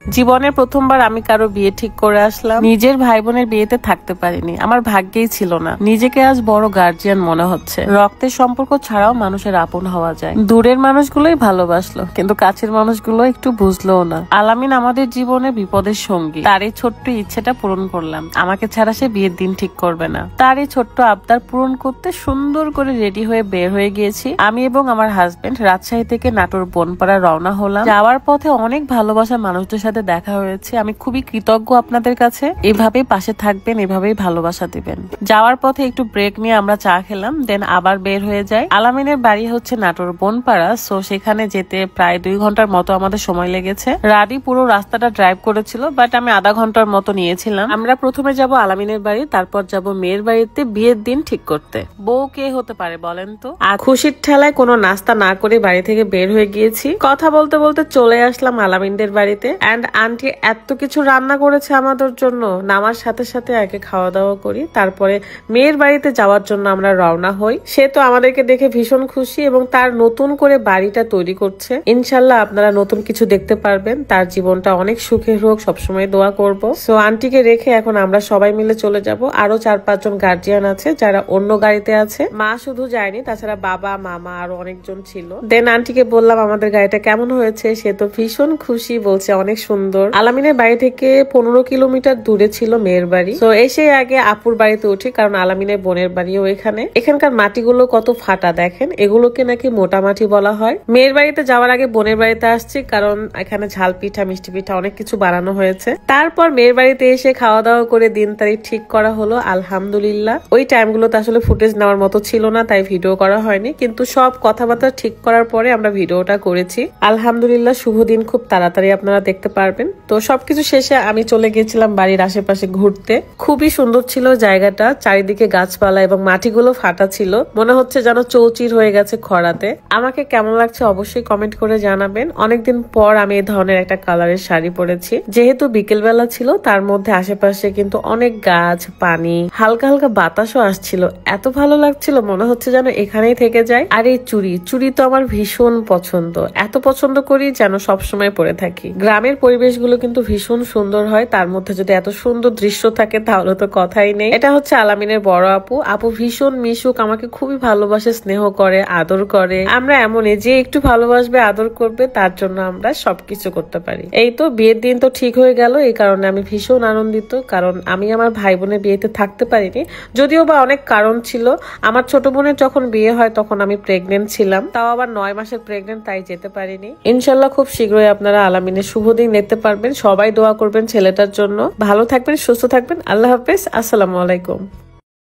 জীবনের প্রথমবার আমি কারো বিয়ে ঠিক করে আসলাম। নিজের ভাই বোনের বিয়েতে থাকতে পারিনি, আমার ভাগ্যেই ছিল না। নিজেকে আজ বড় গার্জিয়ান মনে হচ্ছে। রক্তের সম্পর্ক ছাড়াও মানুষের আপন হওয়া যায়। দূরের মানুষগুলোই ভালোবাসলো, কিন্তু কাছের মানুষগুলো একটু বুঝলোও না। আলামিন আমাদের জীবনে বিপদের সঙ্গী। তার এই ছোট্ট ইচ্ছেটা পূরণ করলাম। আমাকে ছাড়া সে বিয়ের দিন ঠিক করবে না। তার এই ছোট্ট আবদার পূরণ করতে সুন্দর করে রেডি হয়ে বের হয়ে গিয়েছি আমি এবং আমার হাজবেন্ড। রাজশাহী থেকে নাটোর বনপাড়া রওনা হলাম। যাওয়ার পথে অনেক ভালোবাসা মানুষদের সাথে দেখা হয়েছে। আমি খুবই কৃতজ্ঞ আপনাদের কাছে। এভাবেই পাশে থাকবেন, এভাবেই ভালোবাসা দিবেন। যাওয়ার পথে একটু ব্রেক নিয়ে আমরা চা খেলাম, দেন আবার বের হয়ে যাই। আলামিনের বাড়ি হচ্ছে নাটোর বনপাড়া, সো সেখানে যেতে প্রায় 2 ঘন্টার মতো আমাদের সময় লেগেছে। রাডি পুরো রাস্তাটা ড্রাইভ করেছিল, বাট আমি আধা ঘন্টার মতো নিয়েছিলাম। আমরা প্রথমে যাব আলামিনের বাড়ি, তারপর যাব মেয়ের বাড়িতে বিয়ের দিন ঠিক করতে। বউ কে হতে পারে বলেন তো? আর খুশির ঠেলায় কোনো নাস্তা না করে বাড়ি থেকে বের হয়ে গিয়েছি। কথা বলতে বলতে চলে আসলাম আলামিনদের বাড়িতে। এন্ড আন্টি এত কিছু রান্না করেছে আমাদের জন্য। নামার সাথে সাথে আগে খাওয়া দাওয়া করি, তারপরে মেয়ের বাড়িতে যাওয়ার জন্য আমরা রওনা হই। সে তো আমাদেরকে দেখে ভীষণ খুশি এবং তার নতুন করে বাড়িটা তৈরি করছে। ইনশাল্লাহ আপনারা নতুন কিছু দেখতে পারবেন। তার জীবনটা অনেক সুখের হোক, সবসময় দোয়া করব। সো আন্টিকে রেখে এখন আমরা সবাই মিলে চলে যাব। আরো 4-5 জন গার্জিয়ান আছে যারা অন্য গাড়িতে আছে। মা শুধু যায়নি, তাছাড়া বাবা মামা আরো অনেকজন ছিল। দেন আন্টিকে বললাম আমাদের গাড়িটা কেমন হয়েছে। সে তো ভীষণ খুশি, বলছে অনেক সুন্দর। আলামিনের বাড়ি থেকে 15 কিলোমিটার দূরে ছিল মেয়ের বাড়ি। তো এসে আগে আপুর বাড়িতে উঠি, কারণ আলামিনের বোনের বাড়িও এখানে। এখানকার মাটিগুলো কত ফাটা দেখেন, এগুলোকে নাকি মোটা মাটি বলা হয়। মেয়ের বাড়িতে যাওয়ার আগে বোনের বাড়িতে আসছি, কারণ এখানে ঝাল পিঠা মিষ্টি পিঠা অনেক কিছু বানানো হয়েছে। তারপর মেয়ের বাড়িতে এসে খাওয়া দাওয়া করে দিন তারিখ ঠিক করা হলো। আলহামদুলিল্লাহ ওই টাইমগুলোতে আসলে ফুটেজ নেওয়ার মতো ছিল না, তাই ভিডিও করা হয়নি, কিন্তু সব কথাবার্তা ঠিক করার পরে আমরা ভিডিওটা করেছি। আলহামদুলিল্লাহ শুভ দিন খুব তাড়াতাড়ি আপনারা দেখতে পারবেন। তো সবকিছু শেষে আমি চলে গিয়েছিলাম বাড়ির আশেপাশে ঘুরতে। খুবই সুন্দর ছিল জায়গাটা, চারিদিকে গাছপালা এবং মাটিগুলো ফাটা ছিল, মনে হচ্ছে যেন চৌচির হয়ে গেছে খরাতে। আমাকে কেমন লাগছে অবশ্যই কমেন্ট করে জানাবেন। অনেকদিন পর আমি এই ধরনের একটা কালারের শাড়ি পরেছি। যেহেতু বিকেল বেলা ছিল, তার মধ্যে আশেপাশে কিন্তু অনেক গাছ, পানি, হালকা হালকা বাতাসও আসছিল। এত ভালো লাগছিল, মনে হচ্ছে যেন এখানেই থেকে যায়। আর এই চুড়ি তো আমার ভীষণ পছন্দ, এত পছন্দ করি যেন সবসময় পরে থাকি। গ্রামের পরিবেশগুলো কিন্তু ভীষণ সুন্দর হয়, তার মধ্যে যদি এত সুন্দর দৃশ্য থাকে তাহলে তো কথাই নেই। এটা হচ্ছে আলামিনের বড় আপু। আপু ভীষণ মিশুক, আমাকে খুবই ভালোবাসে, স্নেহ করে, আদর করে। আমরা এমনই যে একটু ভালোবাসবে, আদর করবে, তার জন্য আমরা সবকিছু করতে পারি। এই তো বিয়ের দিন তো ঠিক হয়ে গেল, এই কারণে আমি ভীষণ আনন্দিত, কারণ আমি আমার ভাই বোনের বিয়েতে থাকতে পারিনি, যদিও বা অনেক কারণ ছিল। আমার ছোট বোনের যখন বিয়ে হয় তখন আমি প্রেগনেন্ট ছিলাম, তাও আবার 9 মাসের প্রেগনেন্ট, তাই যেতে পারিনি। ইনশাল্লাহ খুব শীঘ্রই আপনারা আলামিনের শুভ দিন দেখতে পারবেন। সবাই দোয়া করবেন ছেলেটার জন্য। ভালো থাকবেন, সুস্থ থাকবেন। আল্লাহ হাফেজ, আসসালামু আলাইকুম।